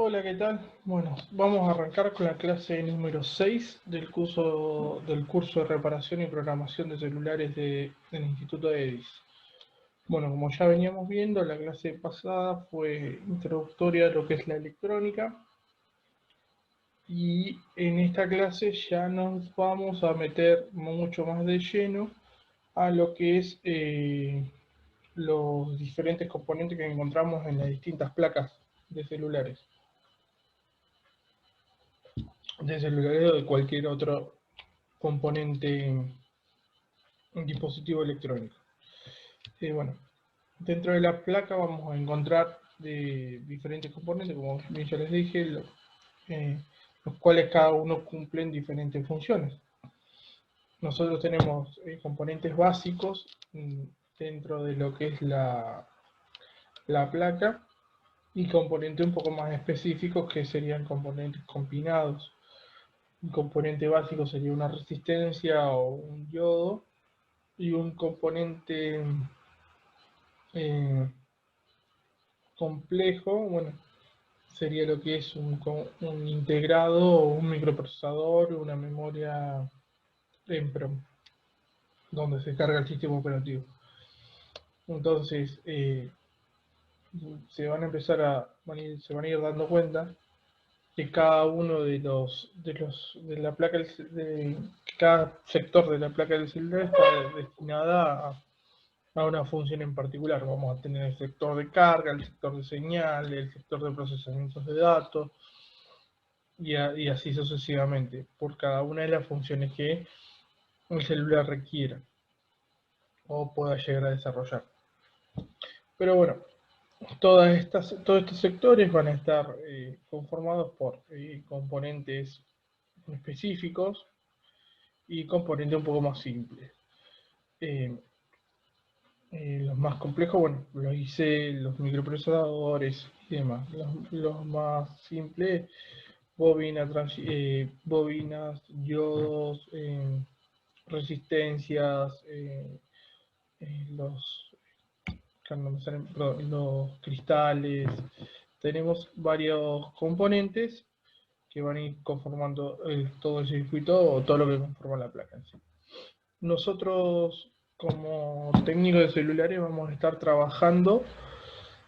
Hola, ¿qué tal? Bueno, vamos a arrancar con la clase número 6 del curso de reparación y programación de celulares del Instituto EDIS. Bueno, como ya veníamos viendo, la clase pasada fue introductoria a lo que es la electrónica y en esta clase ya nos vamos a meter mucho más de lleno a lo que es los diferentes componentes que encontramos en las distintas placas de celulares. O de cualquier otro componente, un dispositivo electrónico. Bueno, dentro de la placa vamos a encontrar diferentes componentes, como bien ya les dije, los cuales cada uno cumplen diferentes funciones. Nosotros tenemos componentes básicos dentro de lo que es la placa y componentes un poco más específicos que serían componentes combinados. Un componente básico sería una resistencia o un diodo, y un componente eh, complejo, bueno, sería lo que es un integrado o un microprocesador, una memoria EEPROM, donde se carga el sistema operativo. Entonces, se van a empezar se van a ir dando cuenta que cada uno de la placa cada sector de la placa del celular está destinada a una función en particular. Vamos a tener el sector de carga, el sector de señal, el sector de procesamiento de datos y así sucesivamente, por cada una de las funciones que el celular requiera o pueda llegar a desarrollar. Pero bueno, todos estos sectores van a estar conformados por componentes específicos y componentes un poco más simples. Los más complejos, bueno, los IC, los microprocesadores y demás. Los más simples, bobinas, diodos, resistencias, los, los cristales. Tenemos varios componentes que van a ir conformando todo el circuito o todo lo que conforma la placa en sí. Nosotros, como técnicos de celulares, vamos a estar trabajando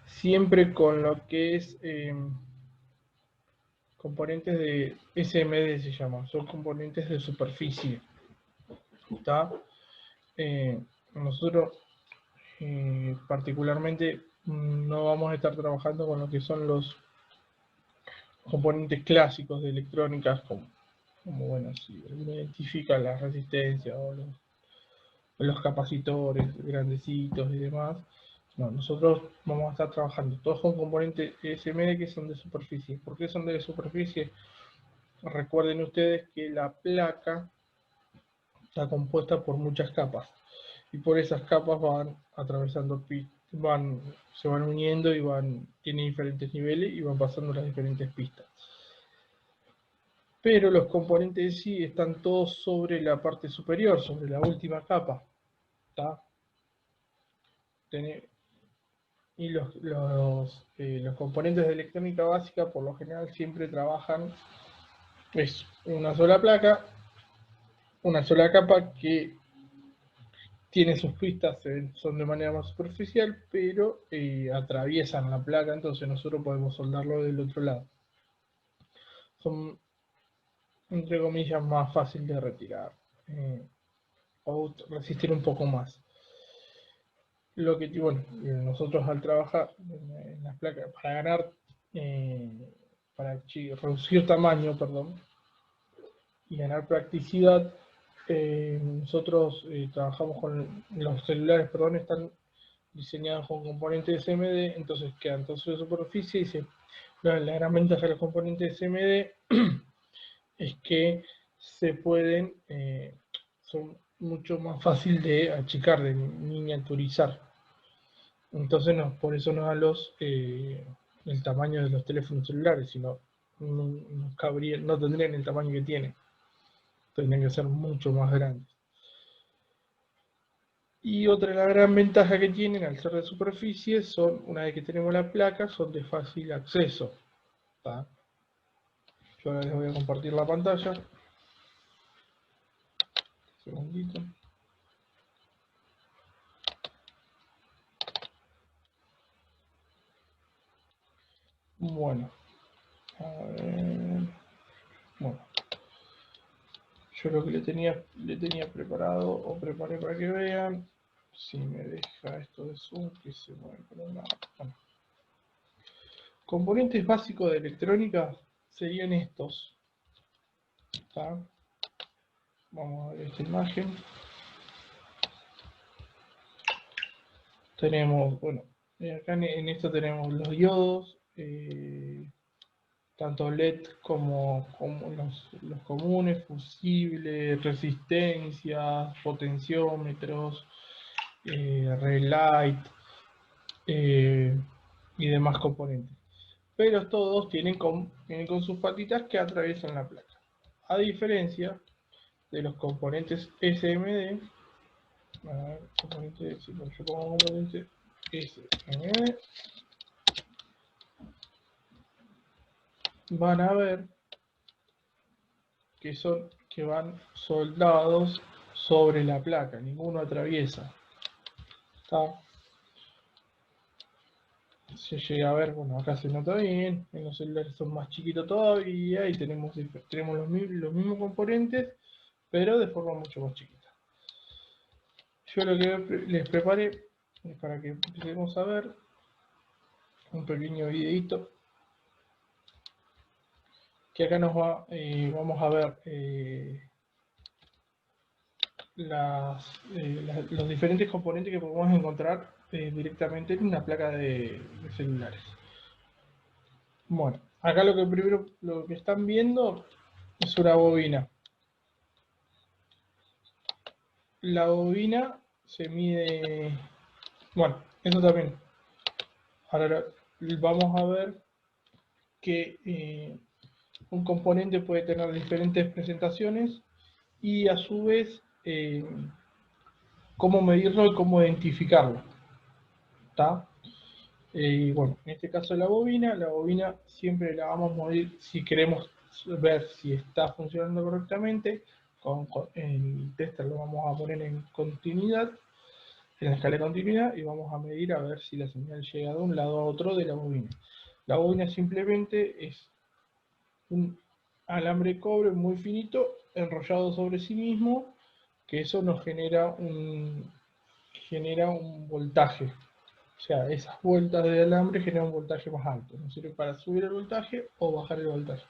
siempre con lo que es componentes de SMD, se llama, son componentes de superficie. ¿Está? Nosotros particularmente no vamos a estar trabajando con lo que son los componentes clásicos de electrónicas, como bueno, si uno identifica las resistencias o los capacitores grandecitos y demás. No, nosotros vamos a estar trabajando todos con componentes SMD que son de superficie. ¿Por qué son de superficie? Recuerden ustedes que la placa está compuesta por muchas capas y por esas capas van atravesando se van uniendo y tienen diferentes niveles y van pasando las diferentes pistas. Pero los componentes sí están todos sobre la parte superior, sobre la última capa. ¿Está? Y los componentes de electrónica básica por lo general siempre trabajan, es una sola placa, una sola capa que tiene sus pistas, son de manera más superficial, pero atraviesan la placa, entonces nosotros podemos soldarlo del otro lado. Son, entre comillas, más fácil de retirar o resistir un poco más. Lo que, bueno, nosotros al trabajar en las placas, para ganar, para reducir tamaño, perdón, y ganar practicidad, nosotros trabajamos con los celulares, perdón, están diseñados con componentes SMD, entonces quedan todos de superficie y la gran ventaja de los componentes SMD es que se pueden, son mucho más fácil de achicar, de miniaturizar. Entonces por eso no da el tamaño de los teléfonos celulares, sino no tendrían el tamaño que tienen. Tendrían que ser mucho más grandes. Y otra de las gran ventajas que tienen al ser de superficie son, una vez que tenemos la placa, son de fácil acceso. ¿Está? Yo ahora les voy a compartir la pantalla. Un segundito. Bueno, a ver. Bueno, yo lo que le tenía preparado o preparé para que vean. Si me deja esto de Zoom, que se mueve por un lado. Bueno. Componentes básicos de electrónica serían estos. ¿Está? Vamos a ver esta imagen. Tenemos, bueno, acá en esto tenemos los diodos, tanto LED como los comunes, fusibles, resistencias, potenciómetros, relay y demás componentes. Pero todos vienen con sus patitas que atraviesan la placa. A diferencia de los componentes SMD, a ver, componente, si yo pongo componente SMD, van a ver que van soldados sobre la placa, ninguno atraviesa. ¿Está? Se llega a ver, bueno, acá se nota bien, en los celulares son más chiquitos todavía y tenemos los mismos componentes, pero de forma mucho más chiquita. Yo lo que les preparé es para que empecemos a ver un pequeño videito que acá nos vamos a ver los diferentes componentes que podemos encontrar directamente en una placa de celulares. Bueno, acá lo que están viendo es una bobina. La bobina se mide, bueno, eso también. Ahora vamos a ver que un componente puede tener diferentes presentaciones y a su vez cómo medirlo y cómo identificarlo. ¿Está? Y bueno, en este caso la bobina siempre la vamos a medir si queremos ver si está funcionando correctamente. El tester lo vamos a poner en continuidad, en la escala de continuidad, y vamos a medir a ver si la señal llega de un lado a otro de la bobina. La bobina simplemente es un alambre de cobre muy finito enrollado sobre sí mismo, que eso nos genera un voltaje. O sea, esas vueltas de alambre generan un voltaje más alto. Nos sirve para subir el voltaje o bajar el voltaje.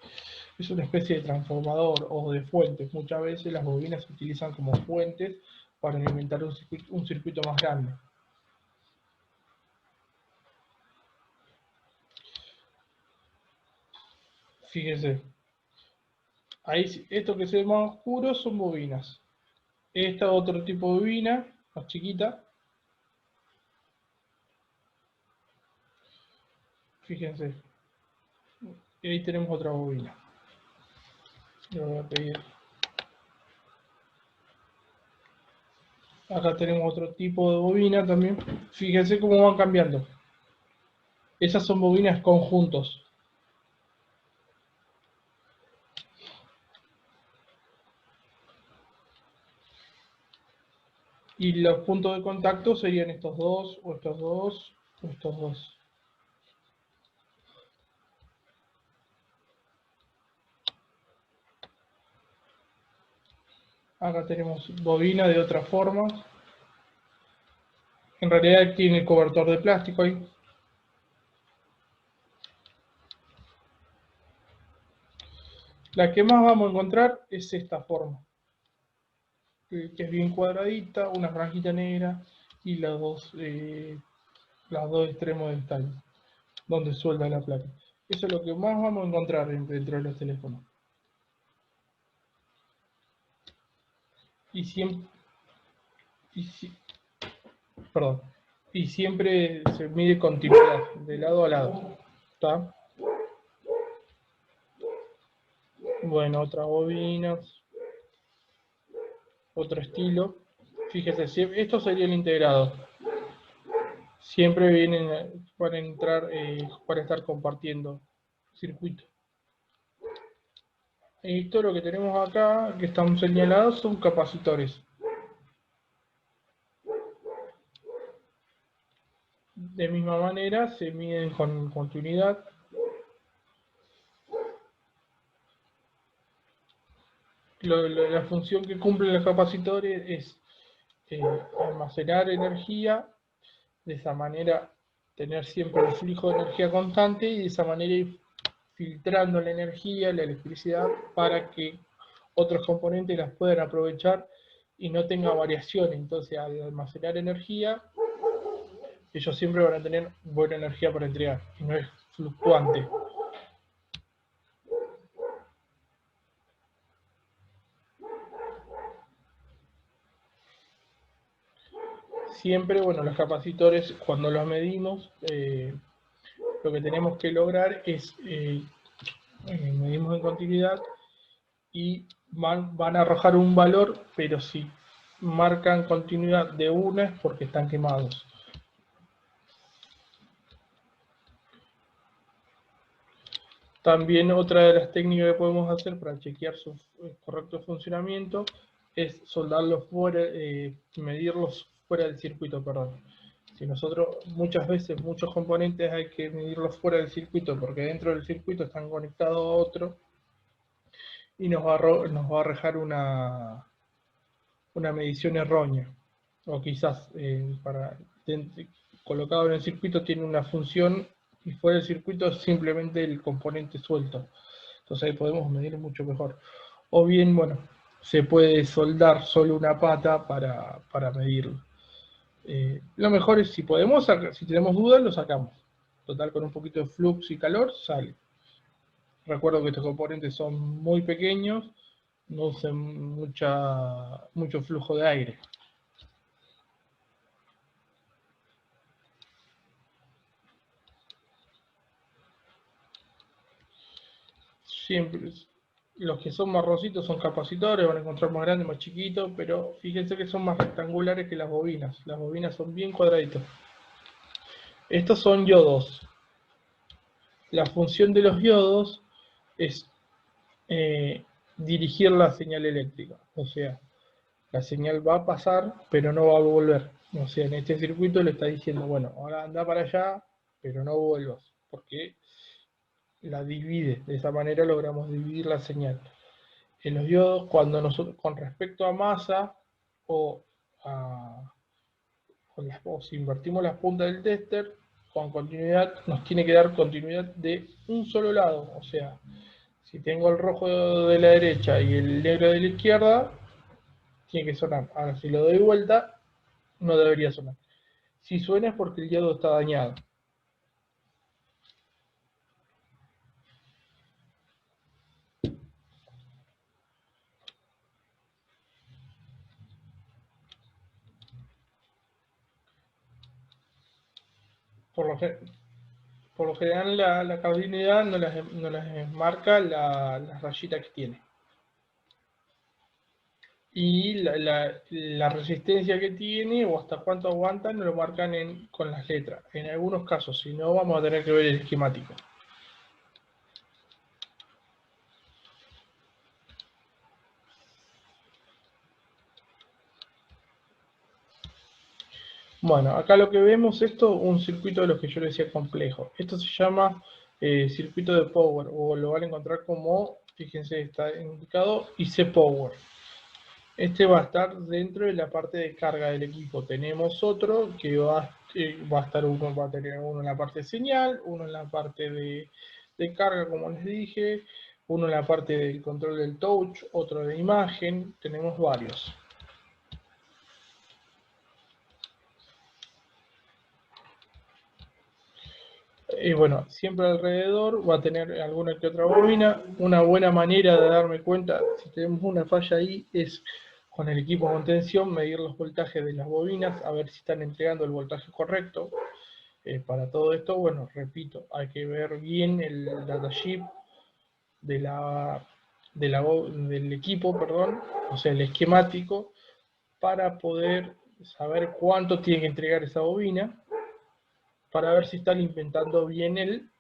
Es una especie de transformador o de fuentes. Muchas veces las bobinas se utilizan como fuentes para alimentar un circuito más grande. Fíjense. Ahí, esto que se ve más oscuro son bobinas. Esta otro tipo de bobina, más chiquita. Fíjense. Y ahí tenemos otra bobina. Le voy a pedir. Acá tenemos otro tipo de bobina también. Fíjense cómo van cambiando. Esas son bobinas conjuntos. Y los puntos de contacto serían estos dos, o estos dos, o estos dos. Acá tenemos bobina de otra forma. En realidad tiene el cobertor de plástico ahí. La que más vamos a encontrar es esta forma, que es bien cuadradita, una franjita negra y los dos extremos del tallo, donde suelda la placa. Eso es lo que más vamos a encontrar dentro de los teléfonos. Y siempre, y siempre se mide continuidad, de lado a lado. ¿Está? Bueno, otras bobinas, otro estilo. Fíjese, esto sería el integrado. Siempre vienen para entrar, para estar compartiendo circuito. Esto lo que tenemos acá, que están señalados, son capacitores. De misma manera se miden con continuidad. La función que cumplen los capacitores es almacenar energía, de esa manera tener siempre el flujo de energía constante y de esa manera ir filtrando la energía, la electricidad, para que otros componentes las puedan aprovechar y no tenga variación. Entonces, al almacenar energía, ellos siempre van a tener buena energía para entregar, y no es fluctuante. Siempre, bueno, los capacitores, cuando los medimos, lo que tenemos que lograr es, medimos en continuidad y van a arrojar un valor, pero si marcan continuidad de una es porque están quemados. También otra de las técnicas que podemos hacer para chequear su correcto funcionamiento es soldarlos fuera, medirlos fuera del circuito, perdón. Si nosotros muchas veces, muchos componentes hay que medirlos fuera del circuito porque dentro del circuito están conectados a otro y nos va a arrojar una medición errónea. O quizás colocado en el circuito tiene una función y fuera del circuito es simplemente el componente suelto. Entonces ahí podemos medir mucho mejor. O bien, bueno, se puede soldar solo una pata para medirlo. Lo mejor es si podemos, si tenemos dudas, lo sacamos. Total, con un poquito de flux y calor sale. Recuerdo que estos componentes son muy pequeños, no usan mucho flujo de aire. Siempre, los que son marroncitos son capacitores, van a encontrar más grandes, más chiquitos, pero fíjense que son más rectangulares que las bobinas. Las bobinas son bien cuadraditos. Estos son yodos. La función de los yodos es dirigir la señal eléctrica. O sea, la señal va a pasar, pero no va a volver. O sea, en este circuito le está diciendo, bueno, ahora anda para allá, pero no vuelvas, porque la divide. De esa manera logramos dividir la señal. En los diodos, cuando nosotros, con respecto a masa, o si invertimos las puntas del tester, con continuidad, nos tiene que dar continuidad de un solo lado. O sea, si tengo el rojo de la derecha y el negro de la izquierda, tiene que sonar. Ahora, si lo doy vuelta, no debería sonar. Si suena es porque el diodo está dañado. Por lo general, la cardinalidad no las marca la rayita que tiene. Y la resistencia que tiene o hasta cuánto aguanta no lo marcan con las letras. En algunos casos, si no, vamos a tener que ver el esquemático. Bueno, acá lo que vemos esto, un circuito de los que yo le decía complejo. Esto se llama circuito de power, o lo van a encontrar como, fíjense, está indicado IC Power. Este va a estar dentro de la parte de carga del equipo. Tenemos otro que va a estar va a tener uno en la parte de señal, uno en la parte de carga, como les dije, uno en la parte del control del touch, otro de imagen, tenemos varios. Y bueno, siempre alrededor va a tener alguna que otra bobina. Una buena manera de darme cuenta si tenemos una falla ahí es con el equipo de contención medir los voltajes de las bobinas, a ver si están entregando el voltaje correcto. Para todo esto, bueno, repito, hay que ver bien el datasheet del equipo, perdón, o sea, el esquemático, para poder saber cuánto tiene que entregar esa bobina, para ver si están inventando bien el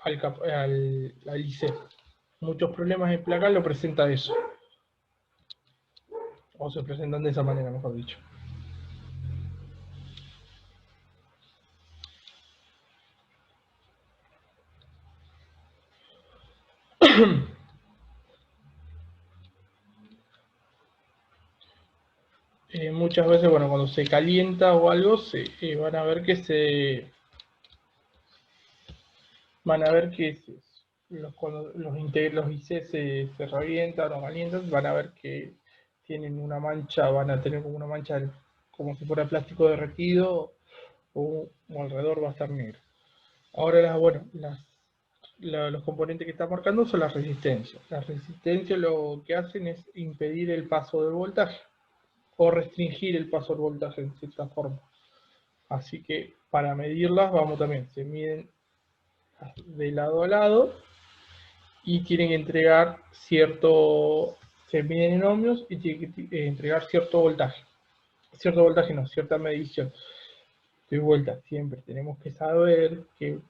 al IC. Muchos problemas en placa lo presenta eso. O se presentan de esa manera, mejor dicho. Muchas veces, bueno, cuando se calienta o algo, van a ver que cuando los IC se revientan o calientan, van a ver que tienen una mancha, van a tener como una mancha como si fuera plástico derretido o alrededor va a estar negro. Ahora, bueno, los componentes que está marcando son las resistencias. Las resistencias lo que hacen es impedir el paso del voltaje o restringir el paso del voltaje en cierta forma. Así que para medirlas, vamos también, se miden de lado a lado y tienen que entregar se miden en ohmios y tienen que entregar cierto voltaje. Cierto voltaje no, cierta medición. De vuelta, siempre tenemos que saber qué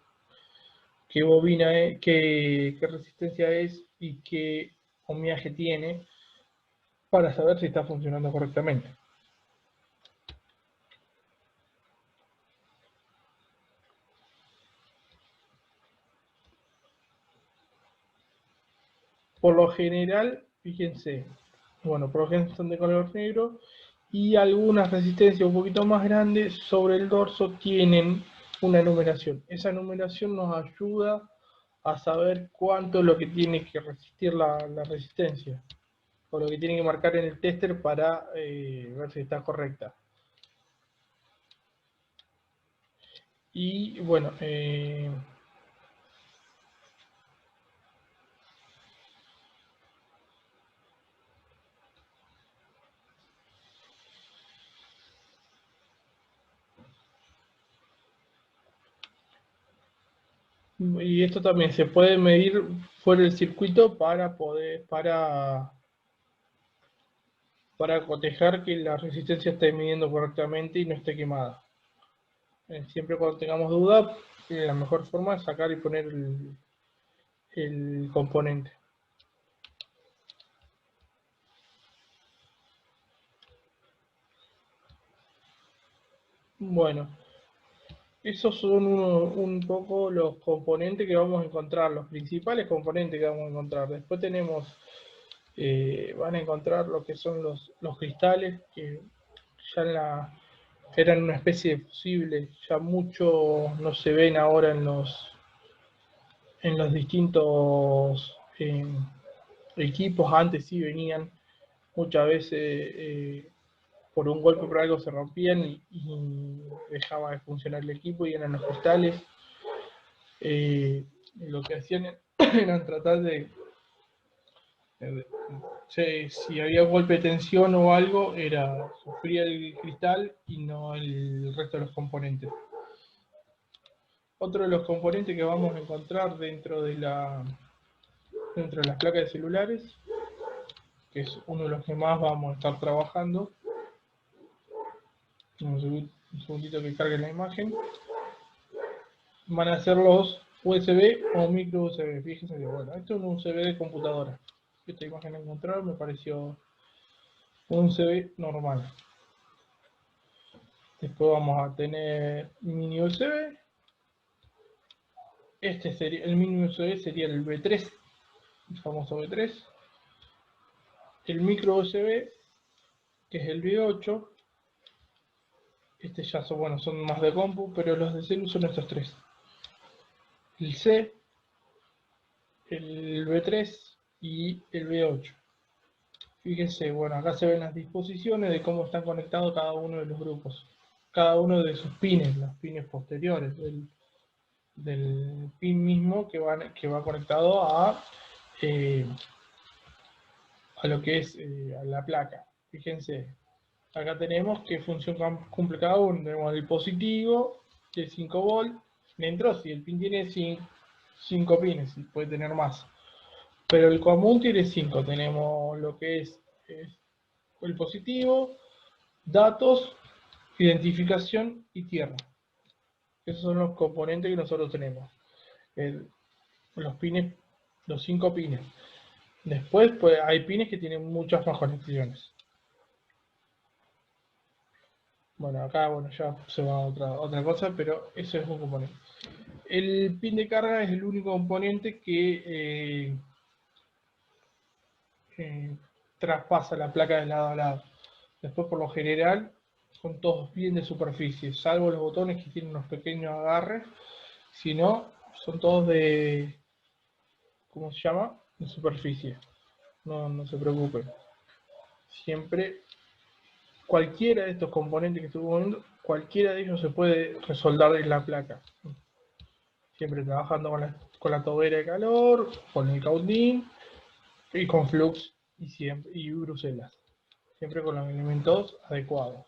bobina es, qué resistencia es y qué ohmiaje tiene para saber si está funcionando correctamente. Por lo general, fíjense, bueno, por lo general son de color negro y algunas resistencias un poquito más grandes sobre el dorso tienen una numeración. Esa numeración nos ayuda a saber cuánto es lo que tiene que resistir la resistencia o lo que tiene que marcar en el tester para ver si está correcta. Y bueno, y esto también se puede medir fuera del circuito para cotejar que la resistencia esté midiendo correctamente y no esté quemada. Siempre cuando tengamos duda, la mejor forma es sacar y poner el componente. Bueno, esos son un poco los componentes que vamos a encontrar, los principales componentes que vamos a encontrar. Después tenemos, van a encontrar lo que son los cristales, que ya eran una especie de fusible, ya mucho no se ven ahora en los distintos equipos. Antes sí venían, muchas veces por un golpe por algo se rompían y dejaba de funcionar el equipo y eran los cristales. Lo que hacían era tratar si había golpe de tensión o algo, era sufrir el cristal y no el resto de los componentes. Otro de los componentes que vamos a encontrar dentro de las placas de celulares, que es uno de los que más vamos a estar trabajando. Un segundito que cargue la imagen. Van a ser los USB o micro USB. Fíjense que bueno, esto es un USB de computadora. Esta imagen que encontraron me pareció un USB normal. Después vamos a tener mini USB. El mini USB sería el V3, el famoso V3. El micro USB, que es el V8. Ya son más de compu, pero los de celu son estos tres. El C, el V3 y el V8. Fíjense, bueno, acá se ven las disposiciones de cómo están conectados cada uno de los grupos. Cada uno de sus pines, los pines posteriores del pin mismo que va conectado a lo que es a la placa. Fíjense, acá tenemos qué función cumple cada uno. Tenemos el positivo, de 5 volt, dentro si el pin tiene 5 pines, puede tener más. Pero el común tiene 5. Tenemos lo que es el positivo, datos, identificación y tierra. Esos son los componentes que nosotros tenemos. los pines, los 5 pines. Después pues, hay pines que tienen muchas más conexiones. Bueno, acá bueno, ya se va a otra cosa, pero eso es un componente. El pin de carga es el único componente que traspasa la placa de lado a lado. Después, por lo general, son todos bien de superficie, salvo los botones que tienen unos pequeños agarres. Si no, son todos de, ¿cómo se llama? De superficie. No se preocupen. Siempre, cualquiera de estos componentes que estuve viendo, cualquiera de ellos se puede resoldar en la placa. Siempre trabajando con la tobera de calor, con el caudín y con flux y Bruselas. Siempre con los elementos adecuados.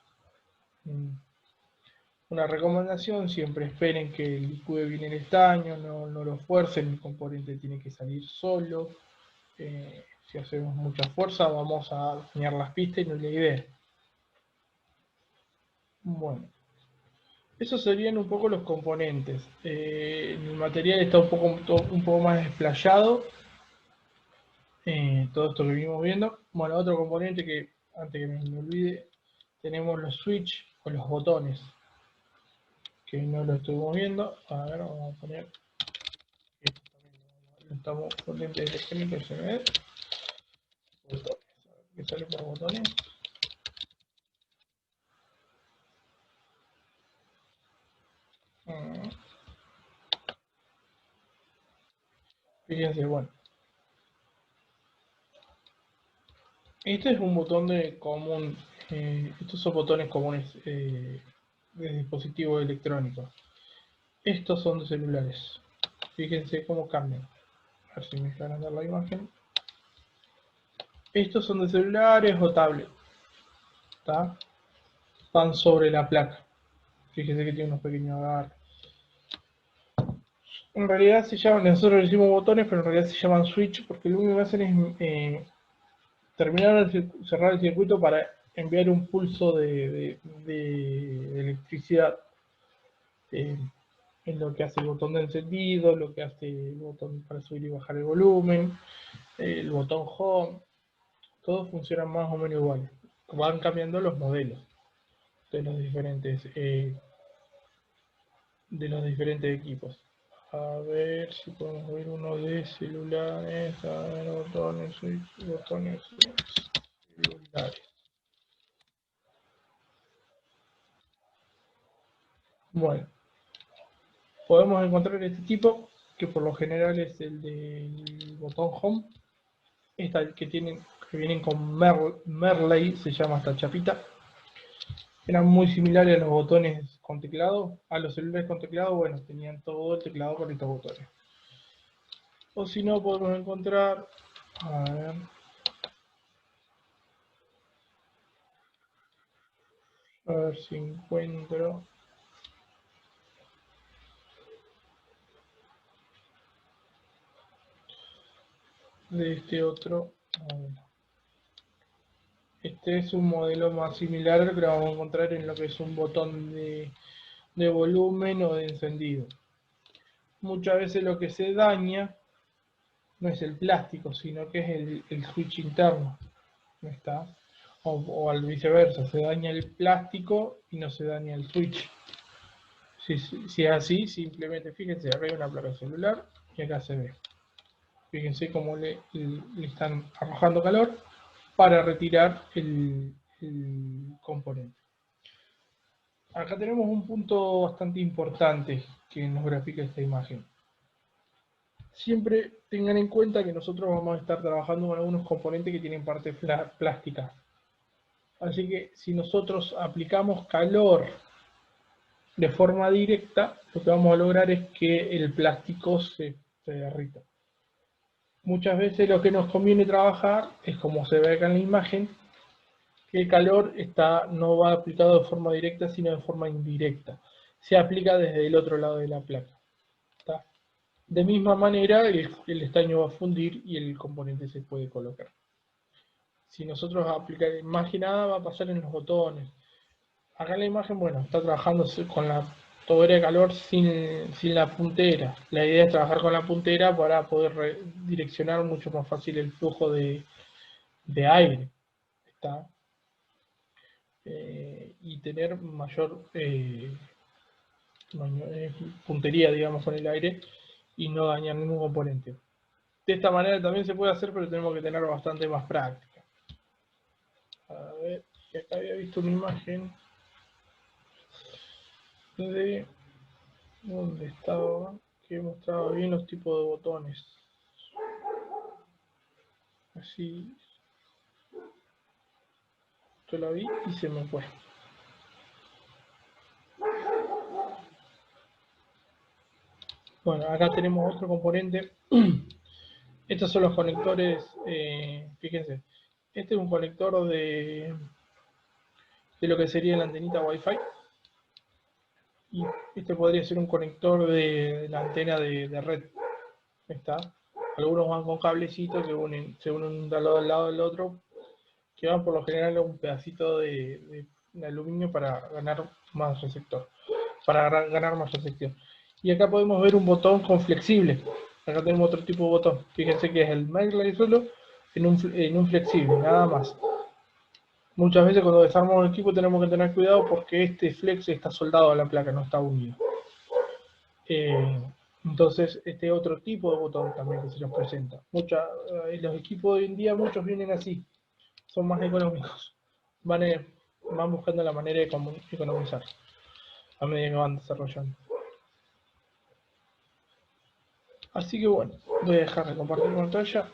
Una recomendación, siempre esperen que licúe bien el estaño, no lo fuercen, el componente tiene que salir solo. Si hacemos mucha fuerza vamos a dañar las pistas y no es la idea. Bueno, esos serían un poco los componentes. El material está un poco más desplayado. Todo esto que venimos viendo. Bueno, otro componente que, antes que me olvide, tenemos los switch o los botones, que no lo estuvimos viendo. A ver, vamos a poner esto también. Estamos pendientes del esquema que se ve. Botones, a ver qué sale por botones. Fíjense, bueno. Este es un botón de común. Estos son botones comunes de dispositivos electrónicos. Estos son de celulares. Fíjense cómo cambian. A ver si me dejan dar la imagen. Estos son de celulares o tablet. ¿Está? Van sobre la placa. Fíjense que tiene unos pequeños agarres. En realidad se llaman, nosotros le decimos botones, pero en realidad se llaman switch porque lo único que hacen es cerrar el circuito para enviar un pulso de electricidad. Es lo que hace el botón de encendido, lo que hace el botón para subir y bajar el volumen, el botón home, todos funcionan más o menos igual. Van cambiando los modelos de los diferentes equipos. A ver si podemos ver uno de celulares, a ver, botones, celulares. Bueno, podemos encontrar este tipo, que por lo general es el del botón home. Esta que vienen con Merley, se llama esta chapita. Eran muy similares a los botones con teclado, a los celulares con teclado, bueno, tenían todo el teclado con estos botones. O si no, podemos encontrar, a ver si encuentro. De este otro. Este es un modelo más similar al que vamos a encontrar en lo que es un botón de volumen o de encendido. Muchas veces lo que se daña no es el plástico, sino que es el switch interno. ¿No está? O al viceversa, se daña el plástico y no se daña el switch. Si es así, simplemente fíjense, acá hay una placa celular y acá se ve. Fíjense cómo le están arrojando calor para retirar el componente. Acá tenemos un punto bastante importante que nos grafica esta imagen. Siempre tengan en cuenta que nosotros vamos a estar trabajando con algunos componentes que tienen parte plástica. Así que si nosotros aplicamos calor de forma directa, lo que vamos a lograr es que el plástico se derrita. Muchas veces lo que nos conviene trabajar es, como se ve acá en la imagen, que el calor no va aplicado de forma directa, sino de forma indirecta. Se aplica desde el otro lado de la placa. ¿Está? De misma manera, el estaño va a fundir y el componente se puede colocar. Si nosotros aplicamos, más que nada va a pasar en los botones. Acá en la imagen, bueno, está trabajando con tobera de calor sin la puntera. La idea es trabajar con la puntera para poder direccionar mucho más fácil el flujo de aire. ¿Está? Y tener mayor puntería, digamos, con el aire y no dañar ningún componente. De esta manera también se puede hacer, pero tenemos que tener bastante más práctica. A ver, que acá había visto una imagen de donde estaba, que mostraba bien los tipos de botones. Así, yo la vi y se me fue. Bueno, acá tenemos otro componente. Estos son los conectores, fíjense. Este es un conector de lo que sería la antenita Wi-Fi. Y este podría ser un conector de la antena de red. ¿Está? Algunos van con cablecitos que se unen de al lado del otro, que van por lo general a un pedacito de aluminio para ganar más receptor, para ganar más recepción. Y acá podemos ver un botón con flexible. Acá tenemos otro tipo de botón. Fíjense que es el MagLite solo en un flexible, nada más. Muchas veces cuando desarmamos el equipo tenemos que tener cuidado porque este flex está soldado a la placa, no está unido. Entonces, este otro tipo de botón también que se nos presenta. Los equipos de hoy en día, muchos vienen así, son más económicos. Van buscando la manera de economizar a medida que van desarrollando. Así que bueno, voy a dejar de compartir pantalla.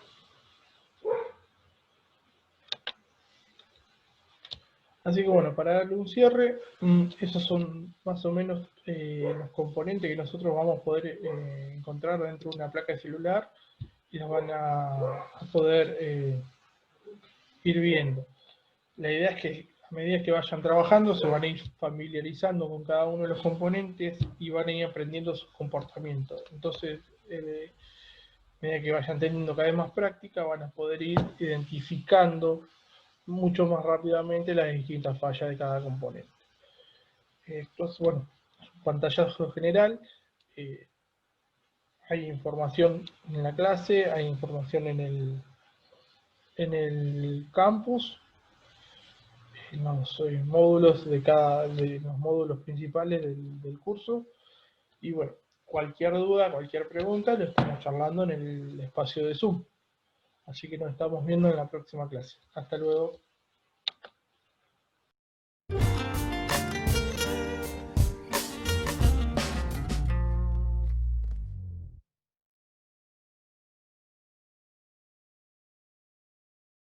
Así que bueno, para darle un cierre, esos son más o menos los componentes que nosotros vamos a poder encontrar dentro de una placa de celular y los van a poder ir viendo. La idea es que a medida que vayan trabajando se van a ir familiarizando con cada uno de los componentes y van a ir aprendiendo sus comportamientos. Entonces, a medida que vayan teniendo cada vez más práctica, van a poder ir identificando mucho más rápidamente las distintas fallas de cada componente. Entonces, bueno, pantallazo general, hay información en la clase, hay información en el campus, en los módulos de los módulos principales del curso. Y bueno, cualquier duda, cualquier pregunta, lo estamos charlando en el espacio de Zoom. Así que nos estamos viendo en la próxima clase. Hasta luego.